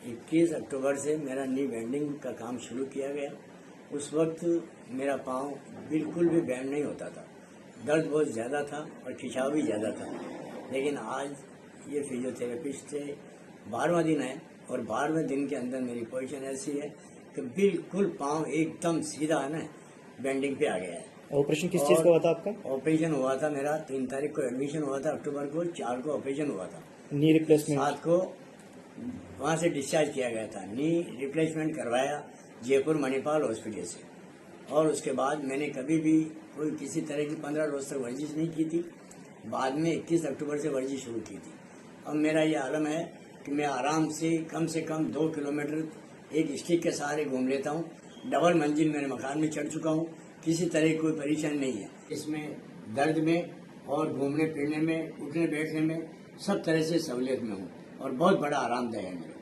21 अक्टूबर से मेरा नी बैंडिंग का काम शुरू किया गया। उस वक्त मेरा पाँव बिल्कुल भी बैंड नहीं होता था, दर्द बहुत ज़्यादा था और खिंचाव भी ज़्यादा था। लेकिन आज ये फिजियोथेरेपिस्ट से 12वां दिन है और 12वें दिन के अंदर मेरी पोजीशन ऐसी है कि बिल्कुल पाँव एकदम सीधा है ना बैंडिंग पे आ गया है। ऑपरेशन किस चीज़ का हुआ था आपका? ऑपरेशन हुआ था मेरा 3 तारीख को एडमिशन हुआ था, अक्टूबर को 4 को ऑपरेशन हुआ था, नी रिप्लेसमेंट 7 को वहाँ से डिस्चार्ज किया गया था। नी रिप्लेसमेंट करवाया जयपुर मणिपाल हॉस्पिटल से। और उसके बाद मैंने कभी भी कोई किसी तरह की 15 रोज तक वर्जिश नहीं की थी। बाद में 21 अक्टूबर से वर्जिश शुरू की थी। अब मेरा ये आलम है कि मैं आराम से कम 2 किलोमीटर एक स्टिक के सहारे घूम लेता हूँ। डबल मंजिल मेरे मकान में चढ़ चुका हूँ, किसी तरह की कोई परेशानी नहीं है। इसमें दर्द में और घूमने फिरने में, उठने बैठने में सब तरह से सहूलियत में हूँ और बहुत बड़ा आरामदायक है मेरे।